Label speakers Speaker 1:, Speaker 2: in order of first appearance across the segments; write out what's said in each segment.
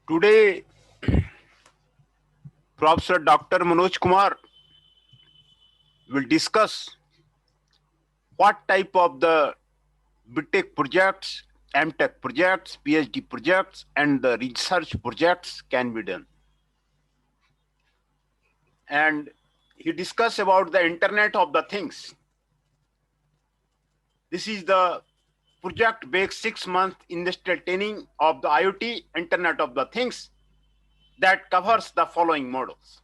Speaker 1: Today, Professor Dr. Manoj Kumar will discuss what type of the BTech projects, MTech projects, PhD projects, and the research projects can be done. And he discussed about the Internet of the Things. This is the project-based 6-month industrial training of the IoT Internet of the Things that covers the following models.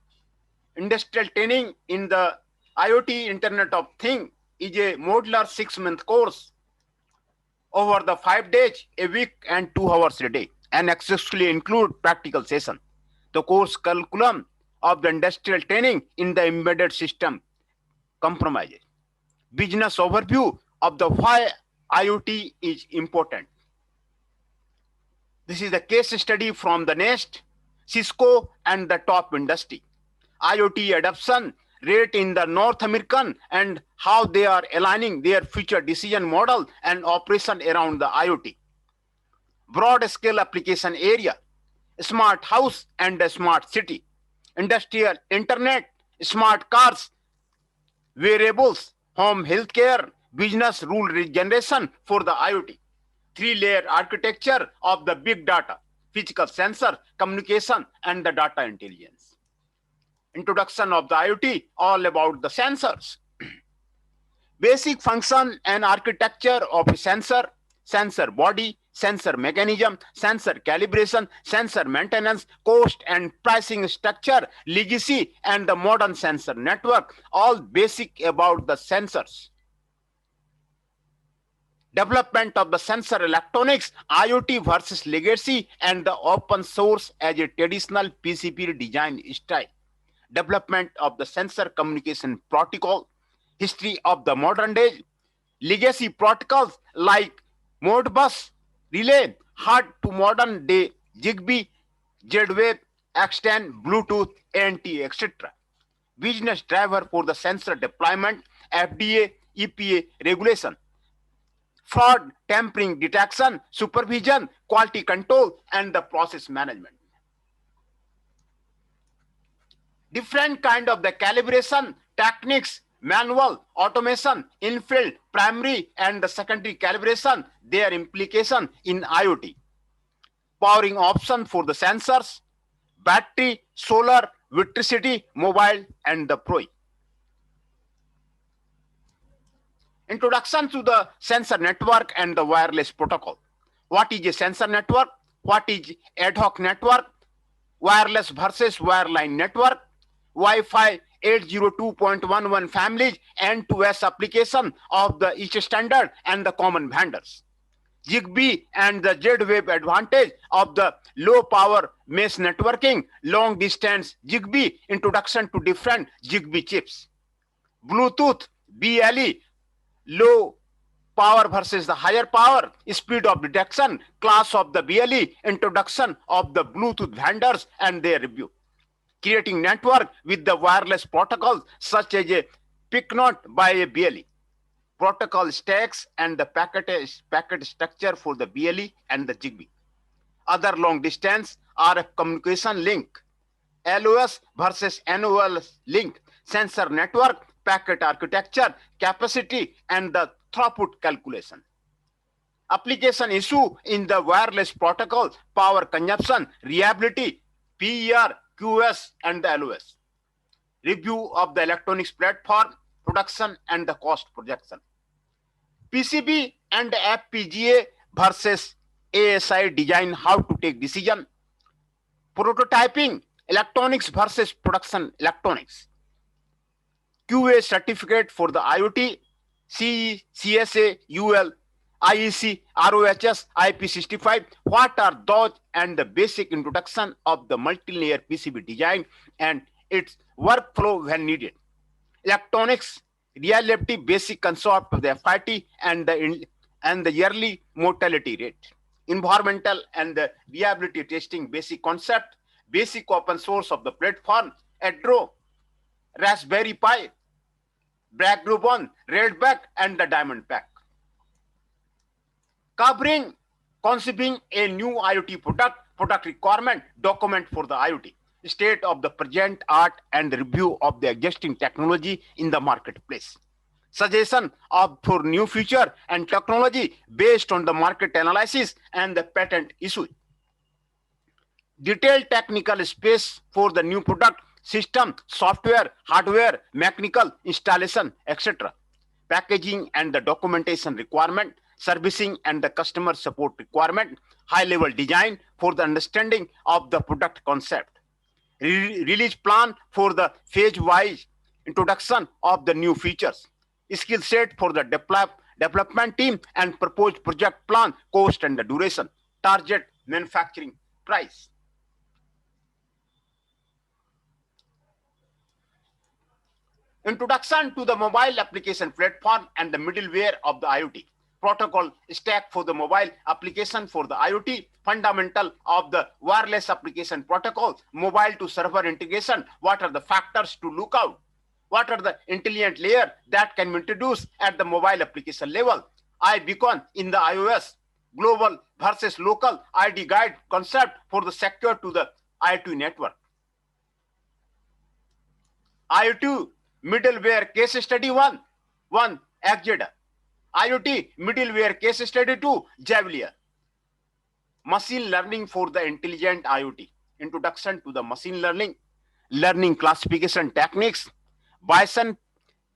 Speaker 1: Industrial training in the IoT Internet of Things is a modular 6-month course over the 5 days, a week, and 2 hours a day, and exclusively include practical session. The course curriculum of the industrial training in the embedded system compromises business overview of the why IoT is important. This is a case study from the Nest, Cisco, and the top industry. IoT adoption rate in the North American and how they are aligning their future decision model and operation around the IoT. Broad scale application area, smart house and a smart city, industrial internet, smart cars, wearables, home healthcare, business rule regeneration for the IoT. Three-layer architecture of the big data, physical sensor, communication, and the data intelligence. Introduction of the IoT, all about the sensors. Basic function and architecture of a sensor, sensor body, sensor mechanism, sensor calibration, sensor maintenance, cost and pricing structure, legacy, and the modern sensor network, all basic about the sensors. Development of the sensor electronics, IoT versus legacy, and the open source as a traditional PCB design style. Development of the sensor communication protocol, history of the modern day, legacy protocols like Modbus, Relay, hard to modern day Zigbee, Z-Wave, X10, Bluetooth, ANT, etc. Business driver for the sensor deployment, FDA, EPA regulation, fraud, tampering detection, supervision, quality control, and the process management. Different kind of the calibration techniques, manual, automation, infield, primary, and the secondary calibration, their implication in IoT. Powering option for the sensors, battery, solar, electricity, mobile, and the PROI. Introduction to the sensor network and the wireless protocol. What is a sensor network? What is ad hoc network? Wireless versus wireline network? Wi-Fi 802.11 families N2S application of the each standard and the common vendors. Zigbee and the Z-Wave advantage of the low power mesh networking, long distance Zigbee, introduction to different Zigbee chips. Bluetooth, BLE, low power versus the higher power, speed of detection, class of the BLE, introduction of the Bluetooth vendors and their review. Creating network with the wireless protocols such as a PICNOT by a BLE. Protocol stacks and the packet structure for the BLE and the Zigbee. Other long distance RF communication link. LOS versus NOS link. Sensor network, packet architecture, capacity, and the throughput calculation. Application issue in the wireless protocol, power consumption, reliability, PER, QoS, and the LOS. Review of the electronics platform, production, and the cost projection. PCB and FPGA versus ASI design, how to take decision. Prototyping, electronics versus production electronics. QA certificate for the IoT, CE, CSA, UL, IEC, ROHS, IP65. What are those and the basic introduction of the multi-layer PCB design and its workflow when needed. Electronics, reliability, basic concept of the FIT and the yearly mortality rate. Environmental and the reliability testing, basic concept, basic open source of the platform, Adro, Raspberry Pi, Black Group One, Redback, and the Diamond Pack. Covering conceiving a new IoT product product requirement document for the IoT, state of the present art and review of the existing technology in the marketplace, suggestion of for new feature and technology based on the market analysis and the patent issue, detailed technical space for the new product, system, software, hardware, mechanical installation, etc., packaging and the documentation requirement, servicing and the customer support requirement, high level design for the understanding of the product concept, release plan for the phase wise introduction of the new features, skill set for the development team and proposed project plan, cost and the duration, target manufacturing price. Introduction to the mobile application platform and the middleware of the IoT. Protocol stack for the mobile application for the IoT. Fundamental of the wireless application protocol. Mobile to server integration. What are the factors to look out? What are the intelligent layer that can be introduced at the mobile application level? iBeacon in the iOS. Global versus local ID guide concept for the secure to the IoT network. IoT middleware case study 1, Exeda. IoT middleware case study 2, Javelin. Machine learning for the intelligent IoT. Introduction to the machine learning classification techniques, Bayesian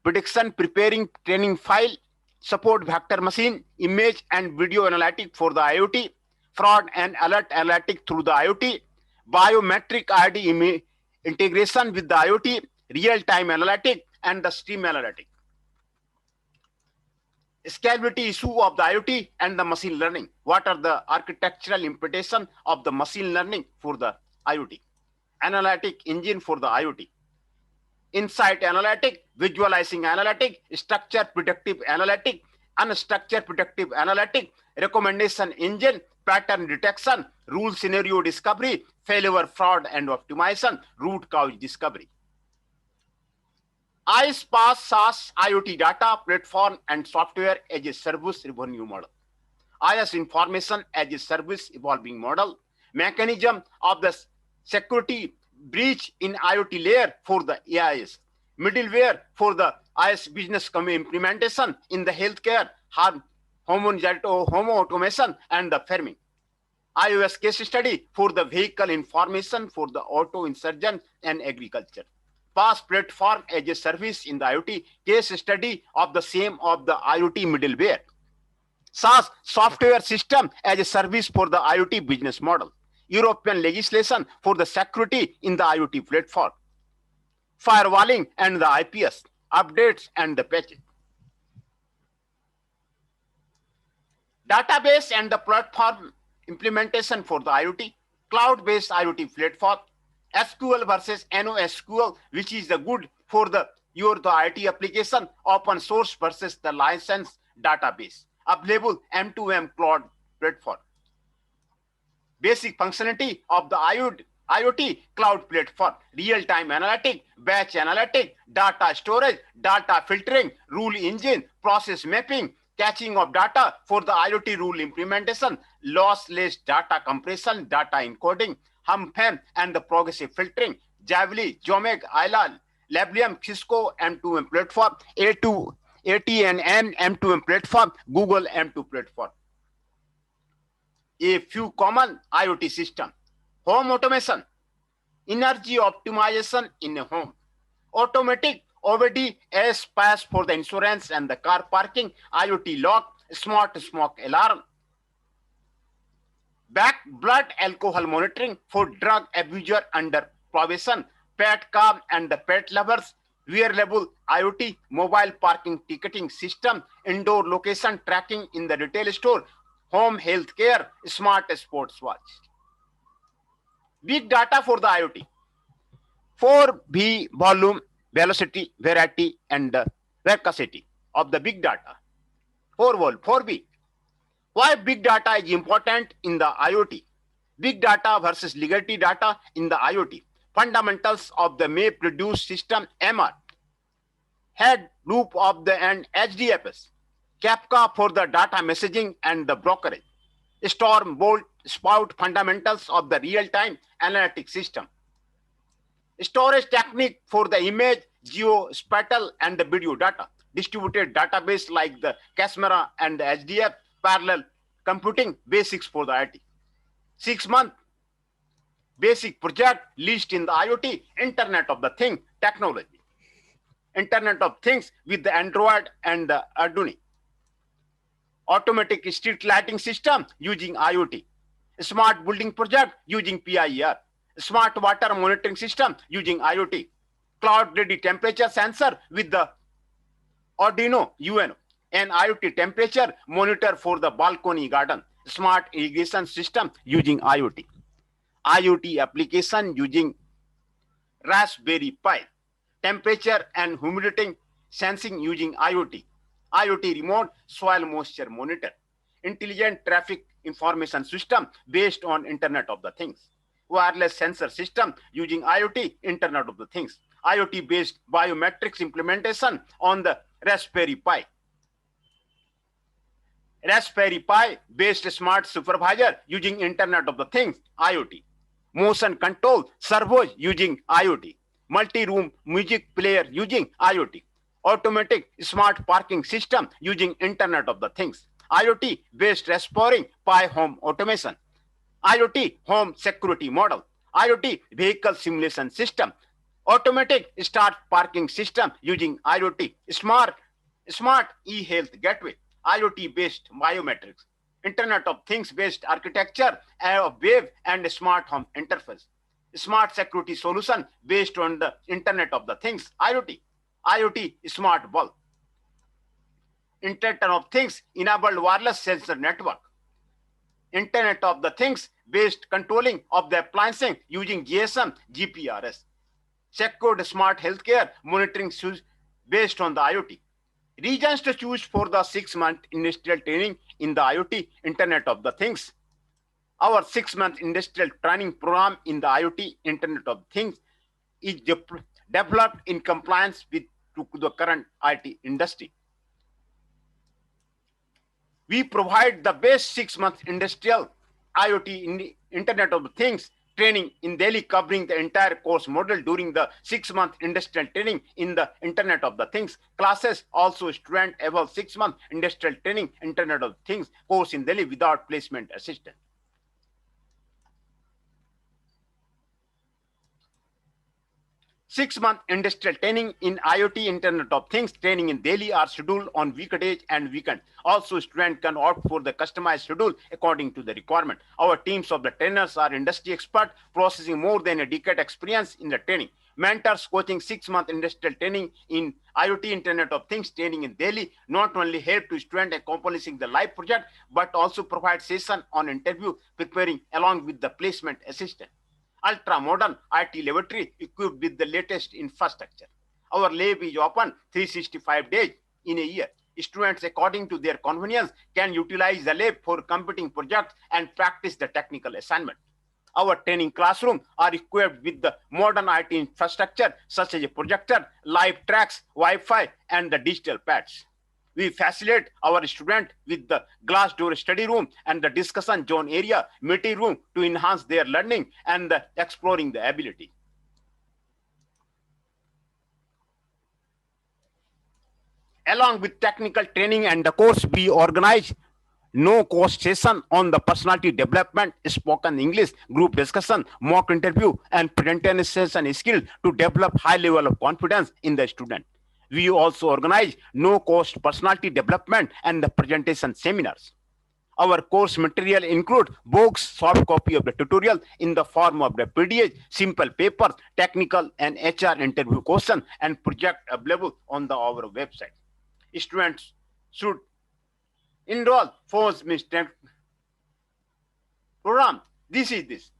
Speaker 1: prediction, preparing training file, support vector machine, image and video analytic for the IoT, fraud and alert analytic through the IoT, biometric ID integration with the IoT, real-time analytic and the stream analytic. Scalability issue of the IoT and the machine learning. What are the architectural implications of the machine learning for the IoT? Analytic engine for the IoT. Insight analytic, visualizing analytic, structure predictive analytic, unstructured predictive analytic, recommendation engine, pattern detection, rule scenario discovery, failure, fraud and optimization, root cause discovery. iSPaaS SaaS IoT data platform and software as a service revenue model. IaaS information as a service evolving model. Mechanism of the security breach in IoT layer for the AIS. Middleware for the IaaS business implementation in the healthcare, home automation and the farming. iOS case study for the vehicle information for the auto insurgent and agriculture. PaaS platform as a service in the IoT, case study of the same of the IoT middleware. SaaS software system as a service for the IoT business model. European legislation for the security in the IoT platform. Firewalling and the IPS, updates and the patches. Database and the platform implementation for the IoT. Cloud-based IoT platform. SQL versus NoSQL, which is the good for the IT application, open source versus the licensed database. Available M2M cloud platform. Basic functionality of the IoT cloud platform, real-time analytic, batch analytic, data storage, data filtering, rule engine, process mapping, caching of data for the IoT rule implementation, lossless data compression, data encoding, HumFam and the progressive filtering, Javelin, Jomeg, Ayla, Lablium, Cisco M2M platform, AT&M M2M platform, Google M2 platform. A few common IoT system. Home automation, energy optimization in a home. Automatic OVD pass for the insurance and the car parking, IoT lock, smart smoke alarm. Back blood alcohol monitoring for drug abuser under probation, pet cam and the pet lovers, wearable IoT, mobile parking ticketing system, indoor location tracking in the retail store, home health care, smart sports watch. Big data for the IoT. 4V volume, velocity, variety, and veracity of the big data. 4V. Why big data is important in the IoT? Big data versus legacy data in the IoT. Fundamentals of the MapReduce system, MR. Head loop of the and HDFS. Kafka for the data messaging and the brokerage. Storm, bolt, spout fundamentals of the real-time analytic system. Storage technique for the image, geospatial, and the video data. Distributed database like the Casmera and the HDF, parallel computing basics for the IT. 6 month basic project leased in the IoT, Internet of the Thing technology. Internet of Things with the Android and the Arduino. Automatic street lighting system using IoT. Smart building project using PIR. Smart water monitoring system using IoT. Cloud ready temperature sensor with the Arduino UNO. And IoT temperature monitor for the balcony garden. Smart irrigation system using IoT. IoT application using Raspberry Pi. Temperature and humidity sensing using IoT. IoT remote soil moisture monitor. Intelligent traffic information system based on Internet of the Things. Wireless sensor system using IoT, Internet of the Things. IoT based biometrics implementation on the Raspberry Pi. Raspberry Pi based smart supervisor using Internet of the Things, IoT. Motion control servos using IoT. Multi-room music player using IoT. Automatic smart parking system using Internet of the Things. IoT based Raspberry Pi home automation. IoT home security model. IoT vehicle simulation system. Automatic start parking system using IoT. Smart e-health gateway. IoT based biometrics. Internet of Things based architecture of web and smart home interface. Smart security solution based on the Internet of the Things, IoT. IoT smart bulb. Internet of Things enabled wireless sensor network. Internet of the Things based controlling of the appliances using GSM, GPRS. Secured smart healthcare monitoring based on the IoT. Regions to choose for the 6-month industrial training in the IoT, Internet of the Things. Our 6-month industrial training program in the IoT, Internet of Things is developed in compliance with the current IT industry. We provide the best 6-month industrial IoT in the Internet of Things training in Delhi, covering the entire course module during the 6-month industrial training in the Internet of the Things. Classes also student above 6-month industrial training Internet of Things course in Delhi without placement assistance. 6-month industrial training in IoT, Internet of Things training in Delhi are scheduled on weekdays and weekends. Also, students can opt for the customized schedule according to the requirement. Our teams of the trainers are industry experts, possessing more than a decade experience in the training. Mentors coaching 6-month industrial training in IoT, Internet of Things training in Delhi not only help to students accomplishing the live project, but also provide session on interview preparing along with the placement assistant. Ultra-modern IT laboratory equipped with the latest infrastructure. Our lab is open 365 days in a year. Students, according to their convenience, can utilize the lab for computing projects and practice the technical assignment. Our training classrooms are equipped with the modern IT infrastructure such as a projector, live tracks, Wi-Fi, and the digital pads. We facilitate our students with the glass door study room and the discussion zone area, meeting room to enhance their learning and the exploring the ability. Along with technical training and the course, we organize no-cost session on the personality development, spoken English, group discussion, mock interview, and presentation skill to develop high level of confidence in the student. We also organize no-cost personality development and the presentation seminars. Our course material include books, soft copy of the tutorial in the form of the PDF, simple papers, technical and HR interview question, and project available on our website. Students should enroll for Mr. program. This is this.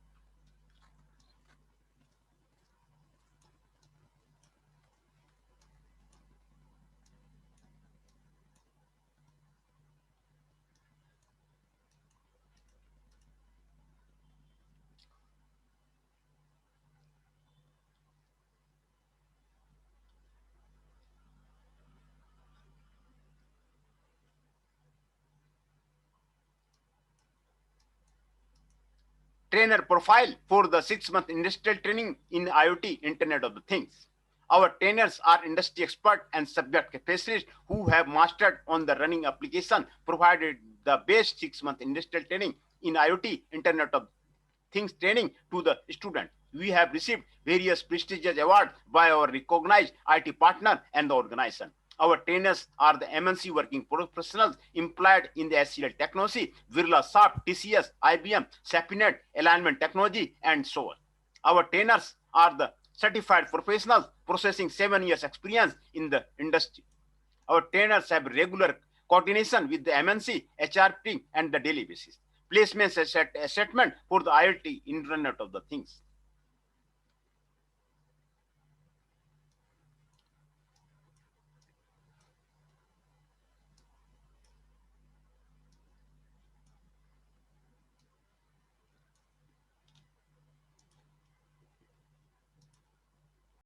Speaker 1: trainer profile for the 6-month industrial training in IoT, Internet of the Things. Our trainers are industry expert and subject specialists who have mastered on the running application, provided the best 6-month industrial training in IoT, Internet of Things training to the student. We have received various prestigious awards by our recognized IT partner and the organization. Our trainers are the MNC working professionals employed in the SCL technology, Virlasoft, TCS, IBM, Sapinet, Alignment Technology, and so on. Our trainers are the certified professionals possessing 7 years experience in the industry. Our trainers have regular coordination with the MNC, HRP, and the daily basis. Placement assessment for the IoT, Internet of the Things.